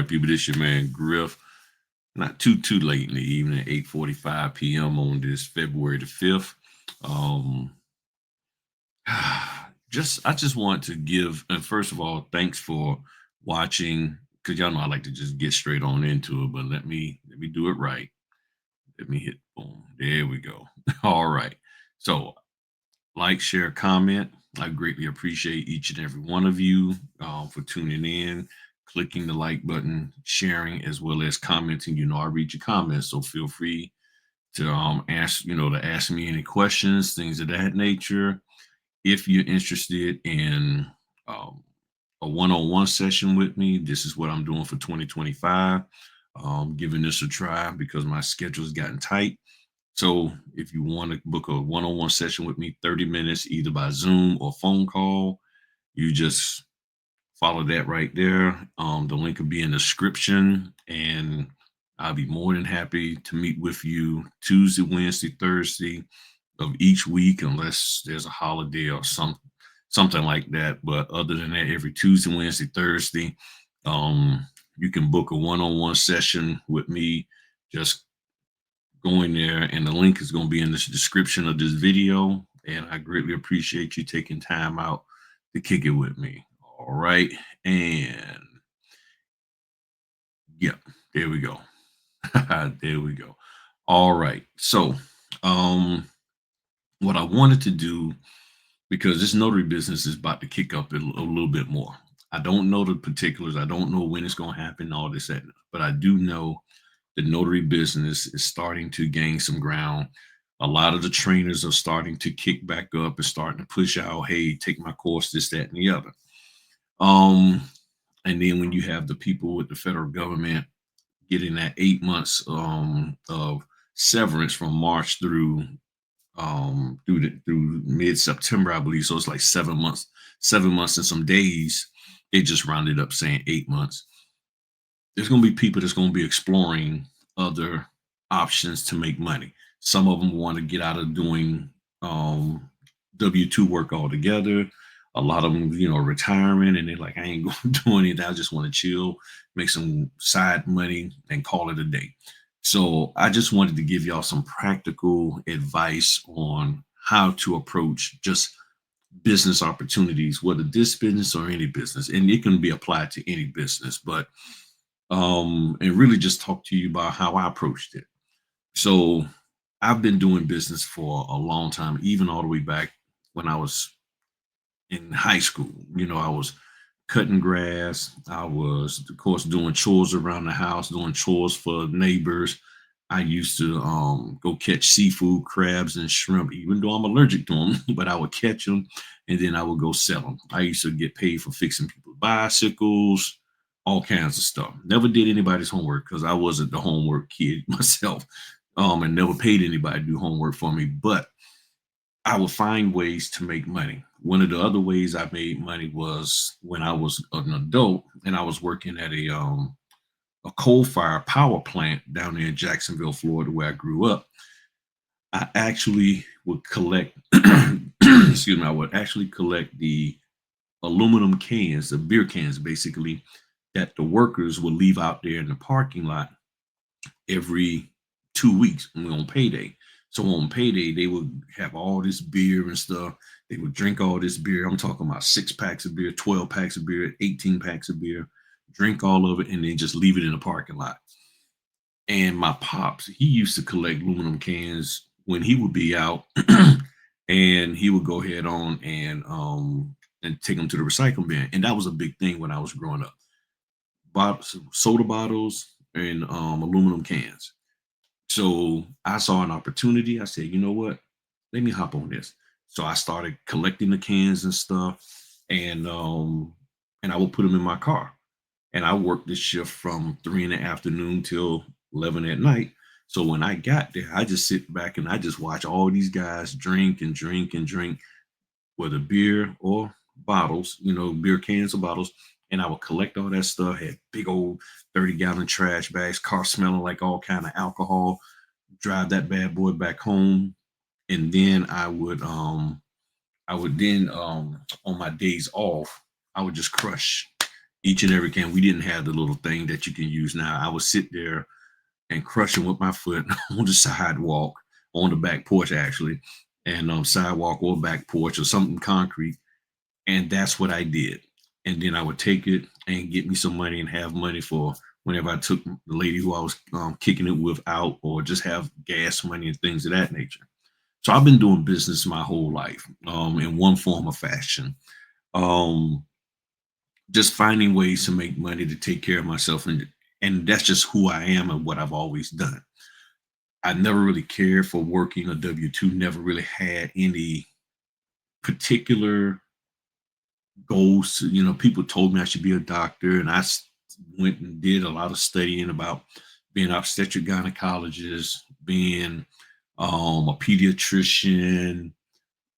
right, people. This your man Griff. Not too late in the evening, 8:45 p.m. on this February the 5th. Um, I just want to give, and first of all, thanks for watching. Cause y'all know I like to just get straight on into it, but let me do it right. Let me hit boom. There we go. All right. So like, share, comment. I greatly appreciate each and every one of you for tuning in, clicking the like button, sharing, as well as commenting. You know, I read your comments, so feel free to ask, to ask me any questions, things of that nature. If you're interested in um, a one-on-one session with me, this is what I'm doing for 2025. Giving this a try because my schedule's gotten tight. So if you want to book a one-on-one session with me, 30 minutes, either by Zoom or phone call, you just follow that right there. The link will be in the description, and I'll be more than happy to meet with you Tuesday, Wednesday, Thursday of each week, unless there's a holiday or something like that. But other than that, every Tuesday, Wednesday, Thursday, um, you can book a one-on-one session with me. Just going there, and the link is going to be in the description of this video. And I greatly appreciate you taking time out to kick it with me. All right. And yep, there we go. There we go. All right. So, um, what I wanted to do, because this notary business is about to kick up a little bit more. I don't know the particulars. I don't know when it's going to happen, all this, that, but I do know the notary business is starting to gain some ground. A lot of the trainers are starting to kick back up and starting to push out, hey, take my course, this, that, and the other. Um, and then when you have the people with the federal government getting that 8 months of severance from March through mid September, I believe. So it's like 7 months, 7 months and some days. They just rounded up saying 8 months. There's going to be people that's going to be exploring other options to make money. Some of them want to get out of doing W-2 work altogether. A lot of them, retirement, and they're like, I ain't going to do anything. I just want to chill, make some side money, and call it a day. So I just wanted to give y'all some practical advice on how to approach just business opportunities, whether this business or any business, and it can be applied to any business, but and really just talk to you about how I approached it. So I've been doing business for a long time, even all the way back when I was in high school. I was cutting grass. I was, of course, doing chores around the house, doing chores for neighbors. I used to go catch seafood, crabs, and shrimp, even though I'm allergic to them, but I would catch them and then I would go sell them. I used to get paid for fixing people's bicycles, all kinds of stuff. Never did anybody's homework because I wasn't the homework kid myself, and never paid anybody to do homework for me. But I would find ways to make money. One of the other ways I made money was when I was an adult and I was working at a coal-fired power plant down there in Jacksonville, Florida, where I grew up. I actually would collect, excuse me, I would actually collect the aluminum cans, the beer cans, basically, that the workers would leave out there in the parking lot every 2 weeks on payday. So on payday, they would have all this beer and stuff. They would drink all this beer. I'm talking about 6 packs of beer, 12 packs of beer, 18 packs of beer, drink all of it, and then just leave it in the parking lot. And my pops, he used to collect aluminum cans when he would be out, and he would go ahead on and take them to the recycling bin. And that was a big thing when I was growing up. Soda bottles and aluminum cans. So I saw an opportunity. I said, you know what? Let me hop on this. So I started collecting the cans and stuff, and I would put them in my car. And I worked this shift from 3 in the afternoon till 11 at night. So when I got there, I just sit back and I just watch all these guys drink and drink and drink, whether beer or bottles, beer cans or bottles. And I would collect all that stuff, had big old 30-gallon trash bags, car smelling like all kind of alcohol, drive that bad boy back home. And then I would then on my days off, I would just crush each and every can. We didn't have the little thing that you can use now. I would sit there and crushing with my foot on the sidewalk, on the back porch actually, and sidewalk or back porch or something concrete, and that's what I did. And then I would take it and get me some money and have money for whenever I took the lady who I was kicking it with out, or just have gas money and things of that nature. So I've been doing business my whole life, in one form or fashion. Um, just finding ways to make money to take care of myself, and that's just who I am and what I've always done. I never really cared for working a W two. Never really had any particular goals. People told me I should be a doctor, and went and did a lot of studying about being obstetric gynecologist, being a pediatrician.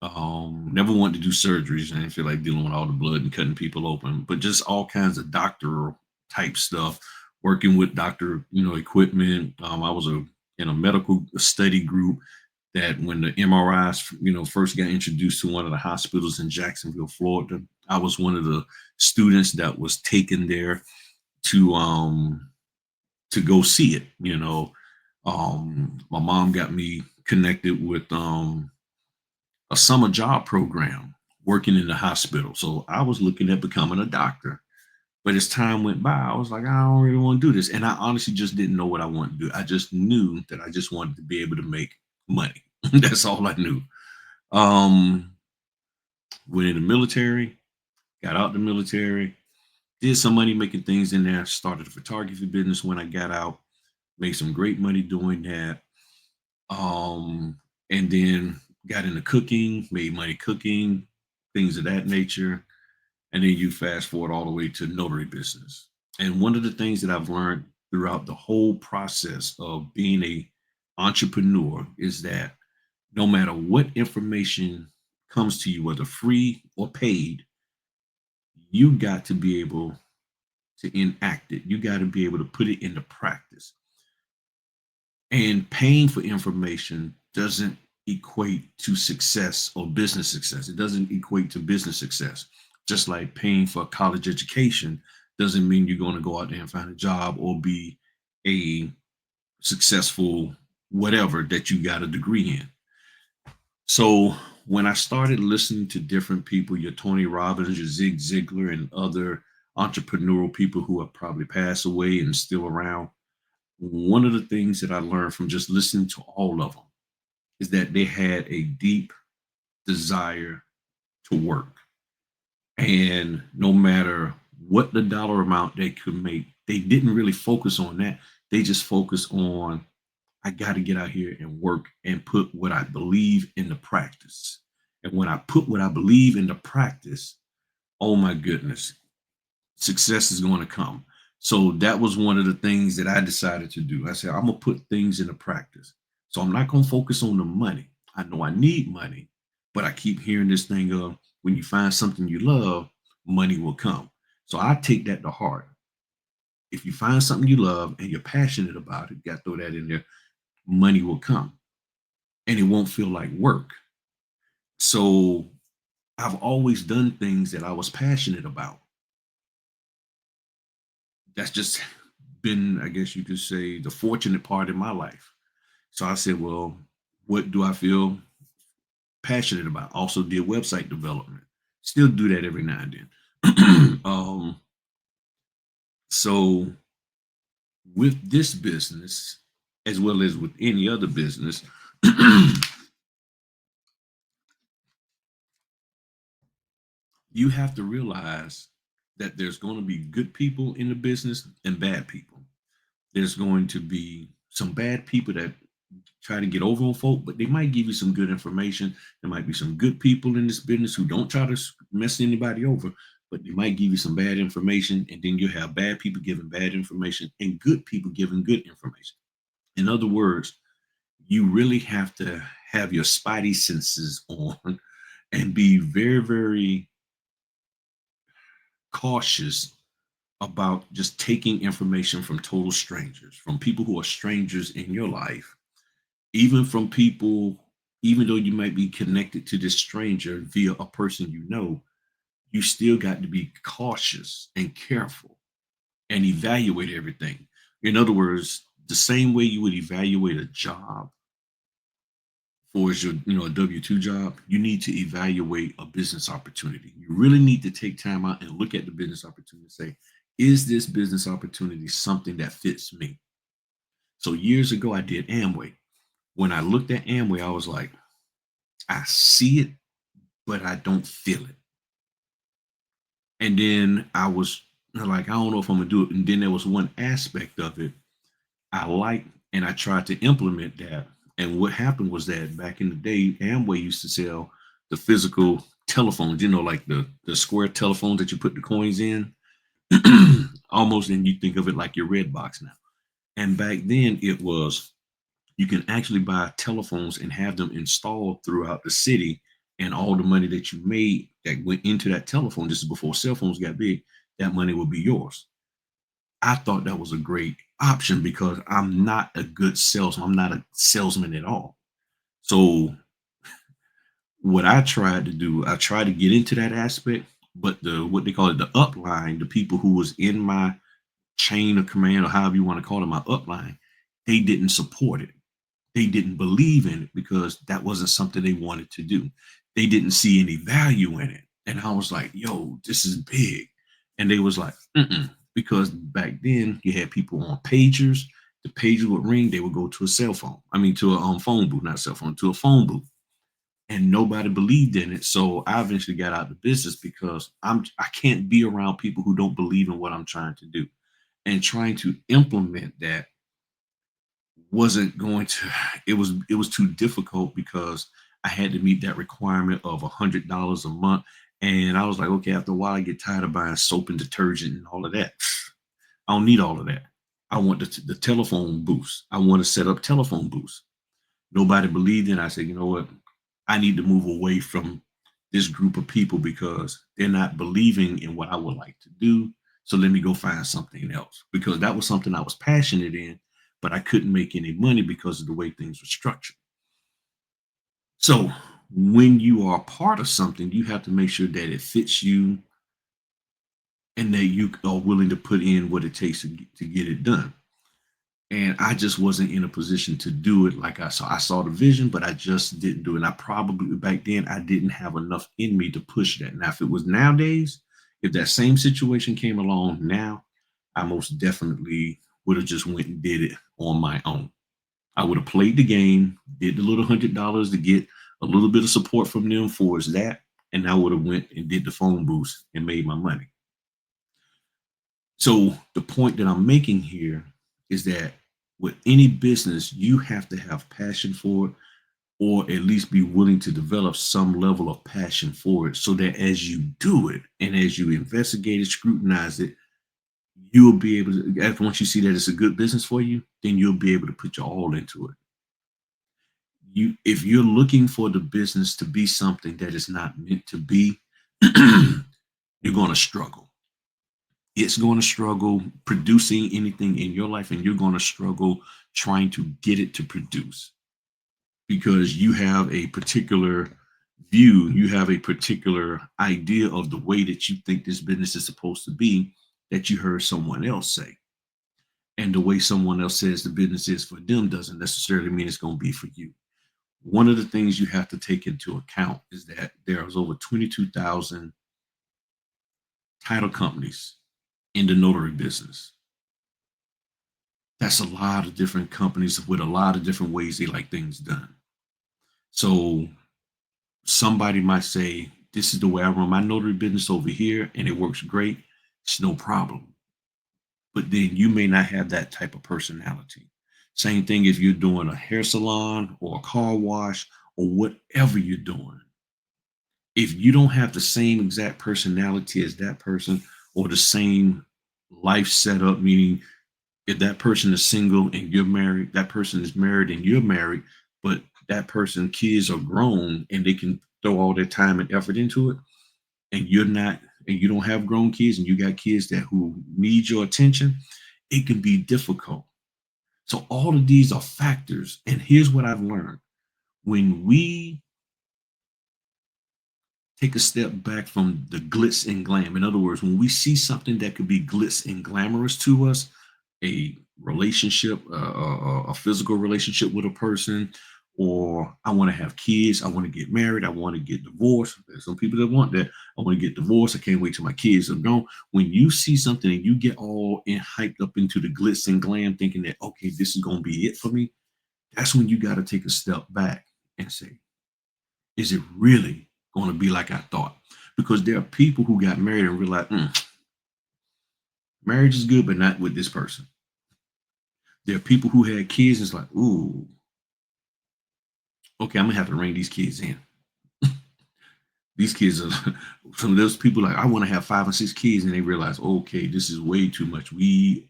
Never wanted to do surgeries. I didn't feel like dealing with all the blood and cutting people open, but just all kinds of doctoral type stuff. Working with doctor, equipment. I was in a medical study group that when the MRIs, first got introduced to one of the hospitals in Jacksonville, Florida. I was one of the students that was taken there to go see it. My mom got me connected with a summer job program working in the hospital. So I was looking at becoming a doctor. But as time went by, I was like, I don't really want to do this. And I honestly just didn't know what I wanted to do. I just knew that I just wanted to be able to make money. That's all I knew. Um, Went in the military, got out the military, did some money making things in there, started a photography business when I got out, made some great money doing that. Um, and then got into cooking, made money cooking, things of that nature. And then you fast forward all the way to notary business. And one of the things that I've learned throughout the whole process of being a entrepreneur is that no matter what information comes to you, whether free or paid, you got to be able to enact it. You got to be able to put it into practice. And paying for information doesn't equate to success or business success. It doesn't equate to business success. Just like paying for a college education doesn't mean you're going to go out there and find a job or be a successful whatever that you got a degree in. So when I started listening to different people, your Tony Robbins, your Zig Ziglar, and other entrepreneurial people who have probably passed away and still around, one of the things that I learned from just listening to all of them is that they had a deep desire to work. And no matter what the dollar amount they could make, they didn't really focus on that. They just focused on, I got to get out here and work and put what I believe into practice. And when I put what I believe into practice, oh my goodness, success is going to come. So that was one of the things that I decided to do. I said, I'm going to put things into practice. So I'm not going to focus on the money. I know I need money, but I keep hearing this thing of when you find something you love, money will come. So I take that to heart. If you find something you love and you're passionate about it, you got to throw that in there, money will come and it won't feel like work. So I've always done things that I was passionate about. That's just been, I guess you could say, the fortunate part in my life. So I said, well, what do I feel passionate about? Also did website development. Still do that every now and then. So with this business, as well as with any other business, you have to realize that there's going to be good people in the business and bad people. There's going to be some bad people that try to get over on folk, but they might give you some good information. There might be some good people in this business who don't try to mess anybody over, but they might give you some bad information. And then you have bad people giving bad information and good people giving good information. In other words, you really have to have your spidey senses on and be very, very cautious about just taking information from total strangers, from people who are strangers in your life, even from people, even though you might be connected to this stranger via a person you know, you still got to be cautious and careful and evaluate everything. In other words, the same way you would evaluate a job for as your, a W-2 job, you need to evaluate a business opportunity. You really need to take time out and look at the business opportunity and say, is this business opportunity something that fits me? So years ago, I did Amway. When I looked at Amway, I was like, I see it, but I don't feel it. And then I was like, I don't know if I'm gonna do it. And then there was one aspect of it I liked, and I tried to implement that. And what happened was that back in the day, Amway used to sell the physical telephones, like the square telephones that you put the coins in, almost, and you think of it like your red box now. And back then, it was you can actually buy telephones and have them installed throughout the city, and all the money that you made that went into that telephone, this is before cell phones got big, that money will be yours. I thought that was a great option because I'm not a good salesman. I'm not a salesman at all. So what I tried to do, I tried to get into that aspect, but the what they call it, the upline, the people who was in my chain of command, or however you want to call it, my upline, they didn't support it. They didn't believe in it because that wasn't something they wanted to do. They didn't see any value in it. And I was like, yo, this is big. And they was like, mm-mm. Because back then you had people on pagers. The pager would ring, they would go to a cell phone. I mean, to a phone booth, not cell phone, to a phone booth. And nobody believed in it. So I eventually got out of the business because I can't be around people who don't believe in what I'm trying to do. And trying to implement that wasn't going to it was too difficult because I had to meet that requirement of $100 a month. And I was like, okay, after a while I get tired of buying soap and detergent and all of that. I don't need all of that. I want the telephone booths. I want to set up telephone booths. Nobody believed in it. I said, you know what, I need to move away from this group of people because they're not believing in what I would like to do. So let me go find something else because that was something I was passionate in, but I couldn't make any money because of the way things were structured. So when you are part of something, you have to make sure that it fits you and that you are willing to put in what it takes to get it done. And I just wasn't in a position to do it like I saw. I saw the vision, but I just didn't do it. And I probably back then I didn't have enough in me to push that. Now, if it was nowadays, if that same situation came along now, I most definitely would have just went and did it on my own. I would have played the game, did the little $100 to get a little bit of support from them for that, and I would have went and did the phone boost and made my money. So the point that I'm making here is that with any business, you have to have passion for it, or at least be willing to develop some level of passion for it so that as you do it and as you investigate it, scrutinize it, you'll be able to, after once you see that it's a good business for you, then you'll be able to put your all into it. If you're looking for the business to be something that is not meant to be, you're going to struggle. It's going to struggle producing anything in your life, and you're going to struggle trying to get it to produce because you have a particular view, you have a particular idea of the way that you think this business is supposed to be that you heard someone else say. And the way someone else says the business is for them doesn't necessarily mean it's going to be for you. One of the things you have to take into account is that there's over 22,000 title companies in the notary business. That's a lot of different companies with a lot of different ways they like things done. So somebody might say, this is the way I run my notary business over here, and it works great. It's no problem. But then you may not have that type of personality. Same thing if you're doing a hair salon or a car wash or whatever you're doing. If you don't have the same exact personality as that person or the same life setup, meaning if that person is single and you're married, that person is married and you're married, but that person kids are grown and they can throw all their time and effort into it, and you're not, and you don't have grown kids and you got kids that who need your attention, it can be difficult. So all of these are factors. And here's what I've learned. When we take a step back from the glitz and glam. In other words, when we see something that could be glitz and glamorous to us, a relationship, a physical relationship with a person, or I want to have kids, I want to get married, I want to get divorced. There's some people that want that. I want to get divorced. I can't wait till my kids are gone. When you see something and you get all in hyped up into the glitz and glam, thinking that okay, this is gonna be it for me, that's when you got to take a step back and say, is it really going to be like I thought? Because there are people who got married and realized, marriage is good, but not with this person. There are people who had kids and it's like, ooh, okay, I'm gonna have to rein these kids in. These kids are some of those people like, I want to have 5 and 6 kids, and they realize, okay, this is way too much. We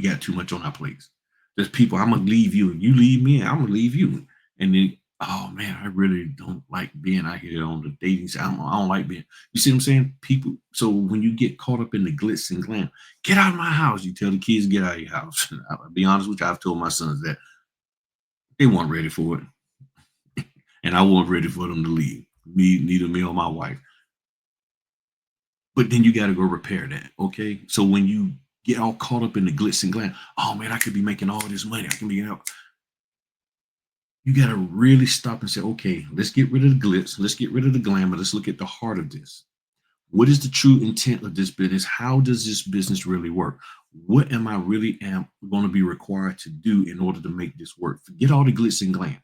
got too much on our plates. There's people, I'm gonna leave you, and you leave me, and I'm gonna leave you. And then, oh man, I really don't like being out here on the dating side. I don't like being, you see what I'm saying? People, so when you get caught up in the glitz and glam, get out of my house. You tell the kids, get out of your house. I'll be honest with you, I've told my sons that they weren't ready for it. And I wasn't ready for them to leave. Me, neither me or my wife. But then you got to go repair that. Okay. So when you get all caught up in the glitz and glam, oh man, I could be making all this money. I can be out. You got to really stop and say, okay, let's get rid of the glitz. Let's get rid of the glamour. Let's look at the heart of this. What is the true intent of this business? How does this business really work? What am I really going to be required to do in order to make this work? Forget all the glitz and glam.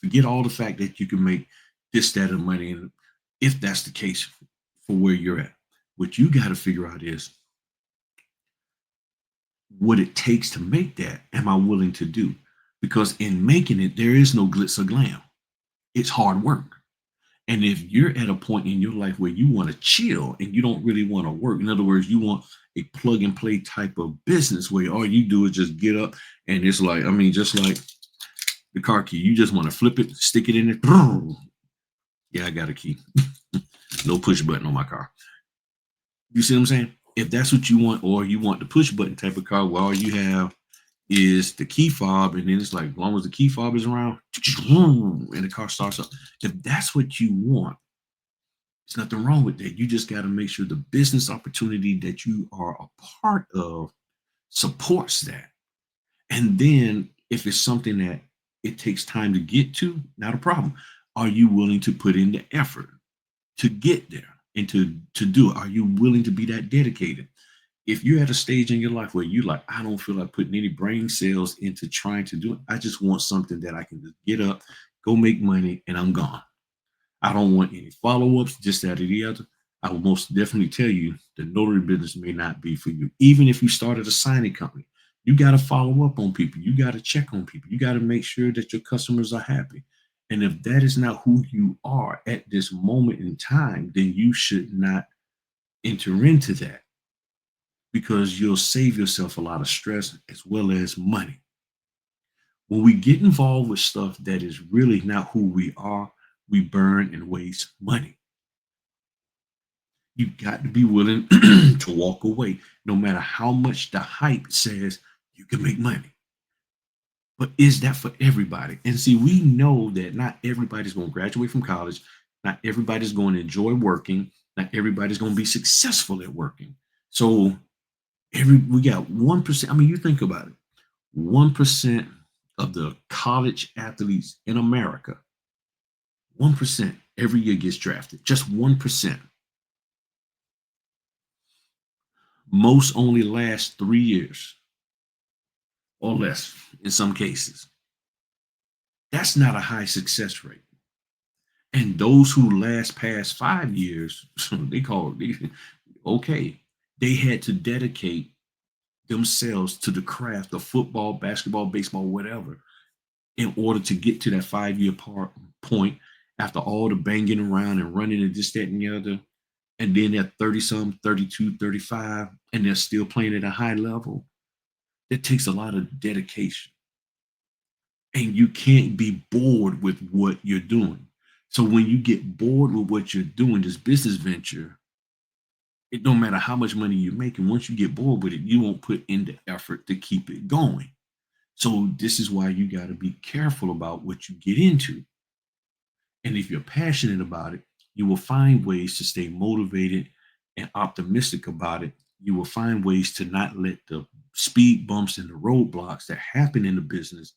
Forget all the fact that you can make this, that, and money. And if that's the case for where you're at, what you got to figure out is what it takes to make that. Am I willing to do? Because in making it, there is no glitz or glam. It's hard work. And if you're at a point in your life where you want to chill and you don't really want to work, in other words, you want a plug and play type of business where all you do is just get up and it's like, I mean, just like the car key, you just want to flip it, stick it in it. Yeah, I got a key. No push button on my car. You see what I'm saying? If that's what you want, or you want the push button type of car where all you have is the key fob, and then it's like, as long as the key fob is around, and the car starts up. If that's what you want, there's nothing wrong with that. You just got to make sure the business opportunity that you are a part of supports that. And then if it's something that it takes time to get to, not a problem. Are you willing to put in the effort to get there and to do it? Are you willing to be that dedicated? If you're at a stage in your life where you like, I don't feel like putting any brain cells into trying to do it. I just want something that I can just get up, go make money, and I'm gone. I don't want any follow-ups, just that or the other. I will most definitely tell you the notary business may not be for you. Even if you started a signing company, you got to follow up on people. You got to check on people. You got to make sure that your customers are happy. And if that is not who you are at this moment in time, then you should not enter into that, because you'll save yourself a lot of stress as well as money. When we get involved with stuff that is really not who we are, we burn and waste money. You got to be willing to walk away, no matter how much the hype says you can make money. But is that for everybody? And see, we know that not everybody's going to graduate from college. Not everybody's going to enjoy working. Not everybody's going to be successful at working. So we got 1%. I mean, you think about it. 1% of the college athletes in America, 1% every year gets drafted. Just 1%. Most only last 3 years or less in some cases. That's not a high success rate. And those who last past 5 years, they call it, okay, they had to dedicate themselves to the craft of football, basketball, baseball, whatever, in order to get to that 5 year point after all the banging around and running and this, that, and the other. And then they're 30 some, 32, 35, and they're still playing at a high level. It takes a lot of dedication. And you can't be bored with what you're doing. So when you get bored with what you're doing, this business venture, it don't matter how much money you're making. Once you get bored with it, you won't put in the effort to keep it going. So this is why you got to be careful about what you get into. And if you're passionate about it, You will find ways to stay motivated and optimistic about it. You will find ways to not let the speed bumps and the roadblocks that happen in the business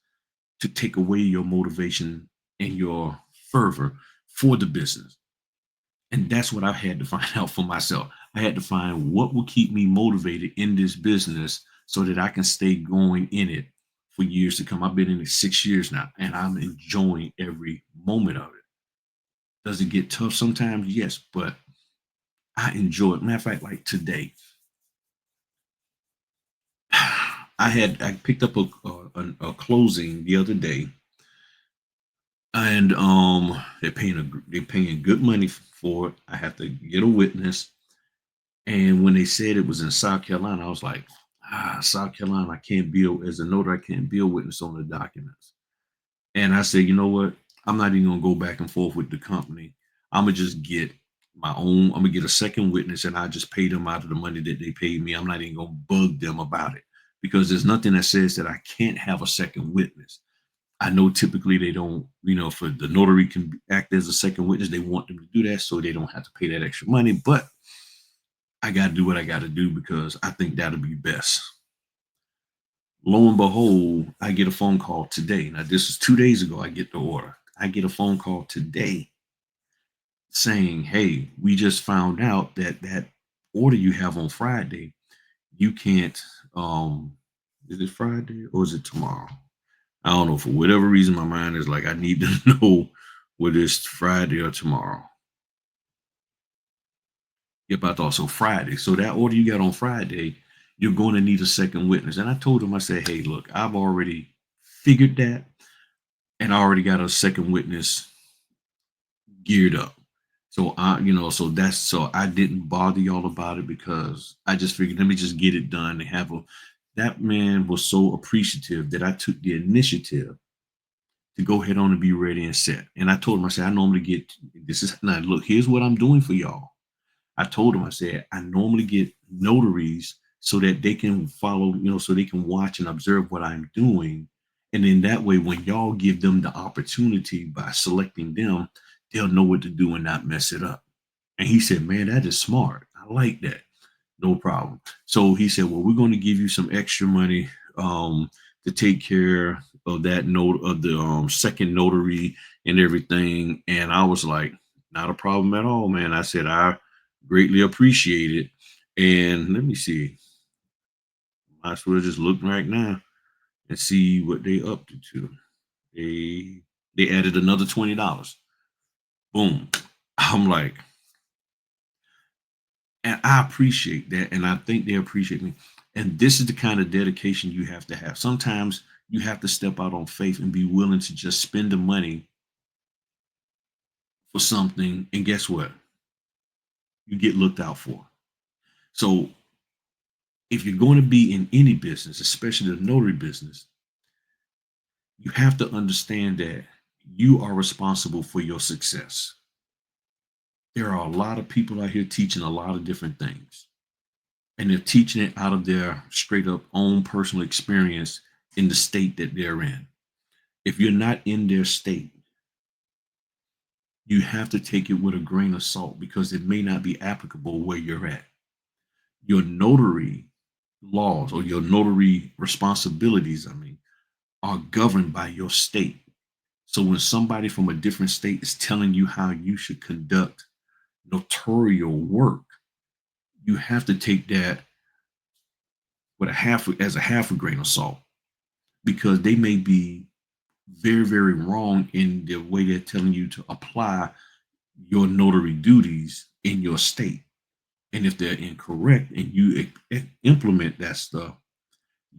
to take away your motivation and your fervor for the business. And that's what I had to find out for myself. I had to find what will keep me motivated in this business so that I can stay going in it for years to come. I've been in it 6 years now and I'm enjoying every moment of it. Does it get tough sometimes? Yes, but I enjoy it. Matter of fact, like today, I picked up a closing the other day, and they're paying good money for it. I have to get a witness, and when they said it was in South Carolina, I was like, South Carolina, I can't be as a notary, I can't be a witness on the documents. And I said, you know what? I'm not even gonna go back and forth with the company. I'm gonna just get my own. I'm gonna get a second witness, and I just pay them out of the money that they paid me. I'm not even gonna bug them about it because there's nothing that says that I can't have a second witness. I know typically they don't, for the notary can act as a second witness. They want them to do that so they don't have to pay that extra money. But I got to do what I got to do because I think that'll be best. Lo and behold, I get a phone call today. Now, this is 2 days ago. I get the order. I get a phone call today saying, "Hey, we just found out that order you have on Friday, you can't. Is it Friday or is it tomorrow? I don't know. For whatever reason, my mind is like, I need to know whether it's Friday or tomorrow. Yep, I thought so. Friday. So that order you got on Friday, you're going to need a second witness." And I told him, I said, "Hey, look, I've already figured that, and I already got a second witness geared up. So so I didn't bother y'all about it because I just figured let me just get it done and have a." That man was so appreciative that I took the initiative to go ahead on and be ready and set. And I told him, I said, I normally get this is now look, here's what I'm doing for y'all. I told him, I said, I normally get notaries so that they can follow, so they can watch and observe what I'm doing. And then that way, when y'all give them the opportunity by selecting them, they'll know what to do and not mess it up. And he said, man, that is smart. I like that. No problem. So he said, well, we're going to give you some extra money to take care of that note of the second notary and everything. And I was like, not a problem at all, man. I said, I greatly appreciate it. And let me see. Might as well just look right now and see what they upped it to. They they added another $20. Boom. I'm like, and I appreciate that, and I think they appreciate me. And this is the kind of dedication you have to have. Sometimes you have to step out on faith and be willing to just spend the money for something. And guess what? You get looked out for. So if you're going to be in any business, especially the notary business, you have to understand that you are responsible for your success. There are a lot of people out here teaching a lot of different things, and they're teaching it out of their straight up own personal experience in the state that they're in. If you're not in their state, you have to take it with a grain of salt because it may not be applicable where you're at. Your notary laws or your notary responsibilities, are governed by your state. So when somebody from a different state is telling you how you should conduct notarial work, you have to take that with a half a grain of salt because they may be very, very wrong in the way they're telling you to apply your notary duties in your state. And if they're incorrect and you implement that stuff,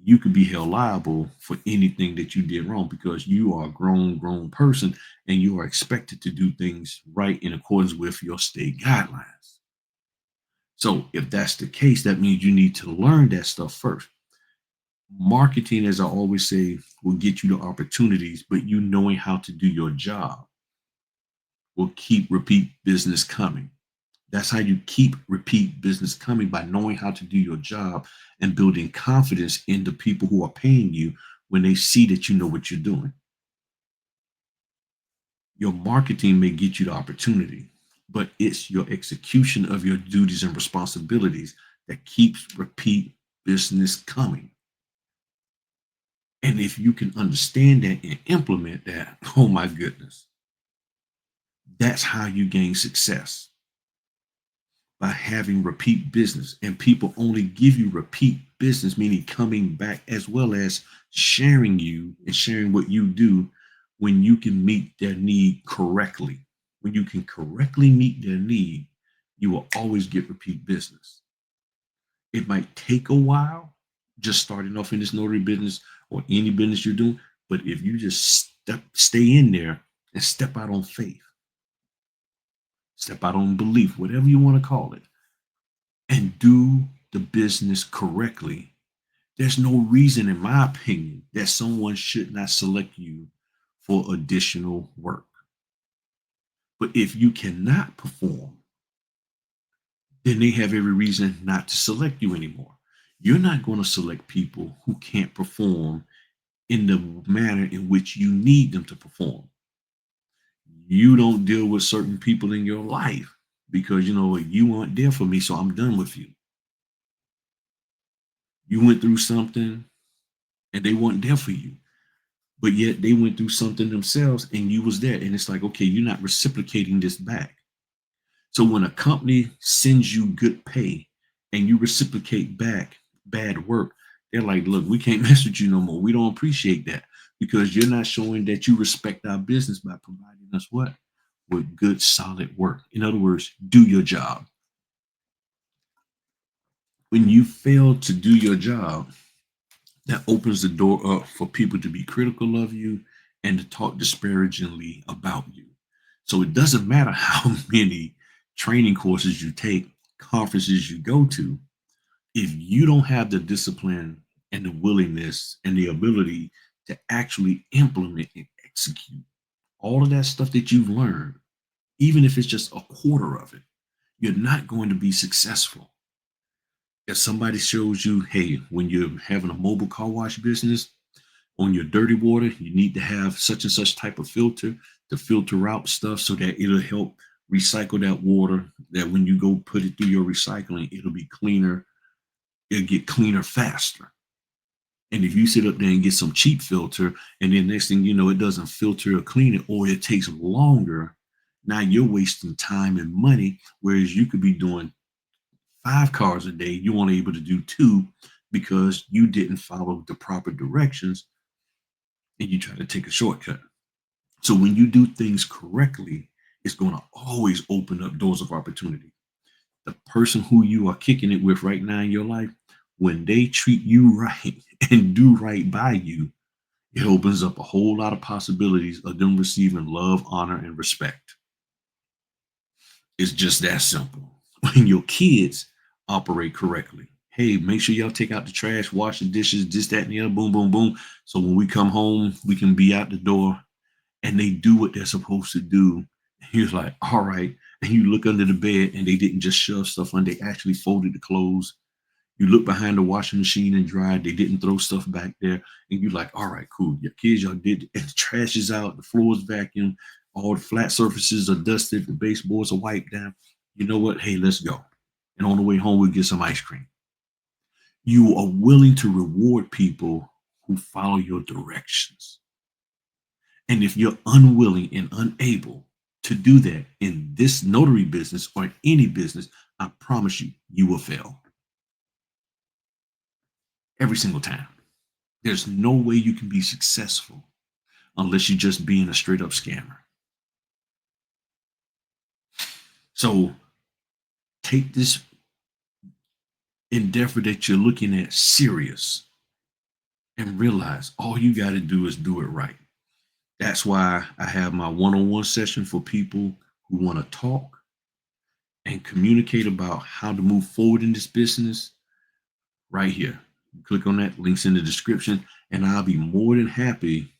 you could be held liable for anything that you did wrong because you are a grown person and you are expected to do things right in accordance with your state guidelines. So if that's the case, that means you need to learn that stuff first. Marketing, as I always say, will get you the opportunities, but you knowing how to do your job will keep repeat business coming. That's how you keep repeat business coming by knowing how to do your job and building confidence in the people who are paying you when they see that you know what you're doing. Your marketing may get you the opportunity, but it's your execution of your duties and responsibilities that keeps repeat business coming. And if you can understand that and implement that, oh my goodness, that's how you gain success, by having repeat business. And people only give you repeat business, meaning coming back, as well as sharing you and sharing what you do, when you can meet their need correctly. When you can correctly meet their need, you will always get repeat business. It might take a while, just starting off in this notary business or any business you're doing. But if you just stay in there and step out on faith, step out on belief, whatever you want to call it, and do the business correctly, there's no reason, in my opinion, that someone should not select you for additional work. But if you cannot perform, then they have every reason not to select you anymore. You're not going to select people who can't perform in the manner in which you need them to perform. You don't deal with certain people in your life because you know what, you aren't there for me, so I'm done with you. You went through something and they weren't there for you, but yet they went through something themselves and you was there. And it's like, okay, you're not reciprocating this back. So when a company sends you good pay and you reciprocate back bad work, they're like, look, we can't mess with you no more. We don't appreciate that because you're not showing that you respect our business by providing us what? With good, solid work. In other words, do your job. When you fail to do your job, that opens the door up for people to be critical of you and to talk disparagingly about you. So it doesn't matter how many training courses you take, conferences you go to, if you don't have the discipline and the willingness and the ability to actually implement and execute all of that stuff that you've learned, even if it's just a quarter of it, you're not going to be successful. If somebody shows you, hey, when you're having a mobile car wash business, on your dirty water, you need to have such and such type of filter to filter out stuff so that it'll help recycle that water. That when you go put it through your recycling, it'll be cleaner. It'll get cleaner faster. And if you sit up there and get some cheap filter, and then next thing you know, it doesn't filter or clean it, or it takes longer, now you're wasting time and money. Whereas you could be doing 5 cars a day, you weren't able to do two because you didn't follow the proper directions and you try to take a shortcut. So when you do things correctly, it's going to always open up doors of opportunity. The person who you are kicking it with right now in your life, when they treat you right and do right by you, it opens up a whole lot of possibilities of them receiving love, honor, and respect. It's just that simple. When your kids operate correctly, hey, make sure y'all take out the trash, wash the dishes, this, that, and the other, boom, boom, boom. So when we come home, we can be out the door and they do what they're supposed to do. He was like, all right. And you look under the bed and they didn't just shove stuff on, they actually folded the clothes. You look behind the washing machine and dried, they didn't throw stuff back there. And you're like, all right, cool. Your kids, y'all did, and the trash is out, the floor is vacuumed, all the flat surfaces are dusted, the baseboards are wiped down. You know what? Hey, let's go. And on the way home, we'll get some ice cream. You are willing to reward people who follow your directions. And if you're unwilling and unable to do that in this notary business or in any business, I promise you, you will fail every single time. There's no way you can be successful unless you're just being a straight up scammer. So take this endeavor that you're looking at serious and realize all you got to do is do it right. That's why I have my one-on-one session for people who want to talk and communicate about how to move forward in this business right here. Click on that, links in the description, and I'll be more than happy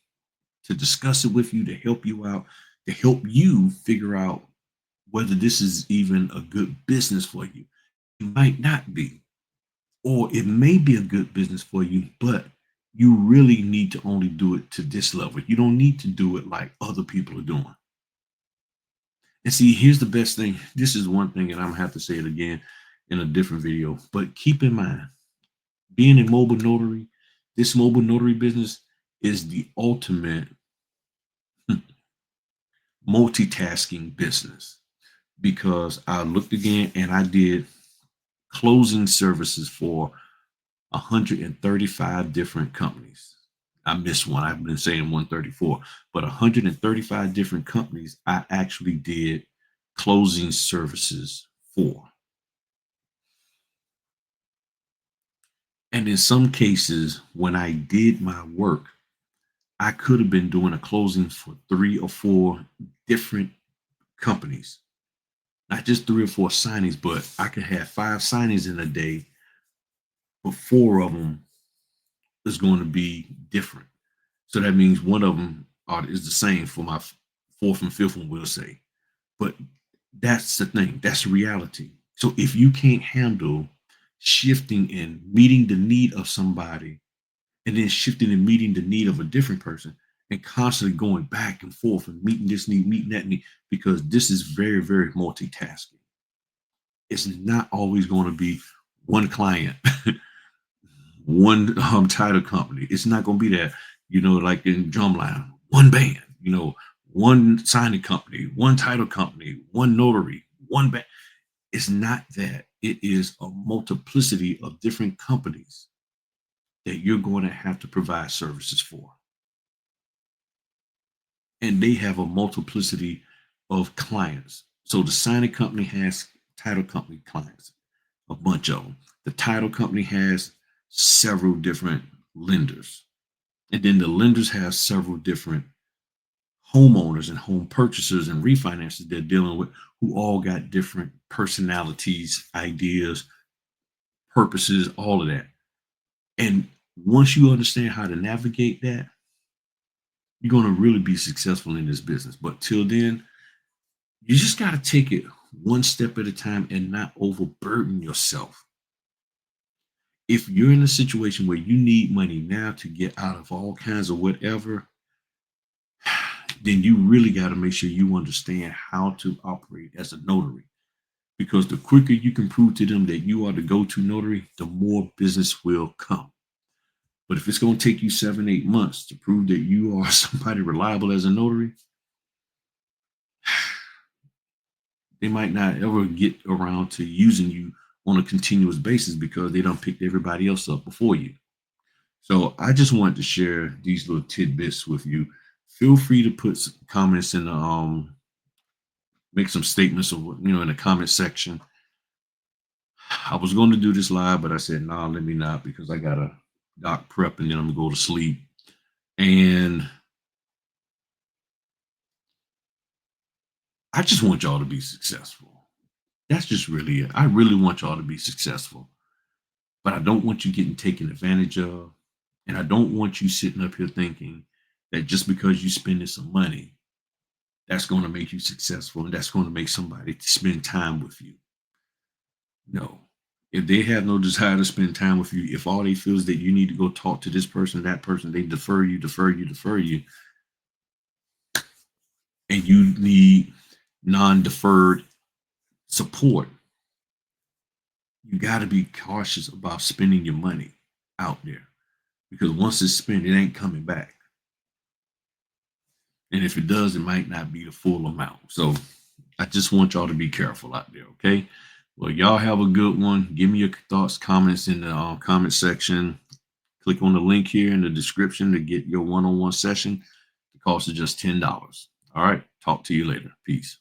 to discuss it with you, to help you out, to help you figure out whether this is even a good business for you. It might not be, or it may be a good business for you, but you really need to only do it to this level. You don't need to do it like other people are doing. And see, here's the best thing. This is one thing, and I'm gonna have to say it again in a different video. But keep in mind, being a mobile notary, this mobile notary business is the ultimate multitasking business, because I looked again and I did closing services for 135 different companies. I missed one. I've been saying 134, but 135 different companies I actually did closing services for. And in some cases, when I did my work, I could have been doing a closing for 3 or 4 different companies, not just 3 or 4 signings, but I could have 5 signings in a day, but 4 of them is going to be different. So that means one of them is the same for my fourth and fifth one, we'll say. But that's the thing. That's the reality. So if you can't handle shifting and meeting the need of somebody, and then shifting and meeting the need of a different person, and constantly going back and forth and meeting this need, meeting that need, because this is very, very multitasking. It's not always going to be one client, one title company. It's not going to be that, like in drumline, one band, one signing company, one title company, one notary, one band. It's not that. It is a multiplicity of different companies that you're going to have to provide services for. And they have a multiplicity of clients. So the signing company has title company clients, a bunch of them. The title company has several different lenders. And then the lenders have several different homeowners and home purchasers and refinancers they're dealing with, who all got different personalities, ideas, purposes, all of that. And once you understand how to navigate that, you're going to really be successful in this business. But till then, you just got to take it one step at a time and not overburden yourself. If you're in a situation where you need money now to get out of all kinds of whatever, then you really got to make sure you understand how to operate as a notary. Because the quicker you can prove to them that you are the go-to notary, the more business will come. But if it's going to take you 7, 8 months to prove that you are somebody reliable as a notary, they might not ever get around to using you on a continuous basis, because they don't pick everybody else up before you. So I just wanted to share these little tidbits with you. Feel free to put some comments in the make some statements of in the comment section. I was going to do this live, but I said, nah, let me not, because I got a doc prep and then I'm gonna go to sleep. And I just want y'all to be successful. That's just really it. I really want y'all to be successful, but I don't want you getting taken advantage of. And I don't want you sitting up here thinking that just because you spending some money, that's going to make you successful and that's going to make somebody spend time with you. No. If they have no desire to spend time with you, if all they feel is that you need to go talk to this person, that person, they defer you, and you need non-deferred support, you got to be cautious about spending your money out there, because once it's spent, it ain't coming back. And if it does, it might not be the full amount. So I just want y'all to be careful out there. Okay. Well, y'all have a good one. Give me your thoughts, comments in the comment section. Click on the link here in the description to get your one-on-one session. The cost is just $10. All right. Talk to you later. Peace.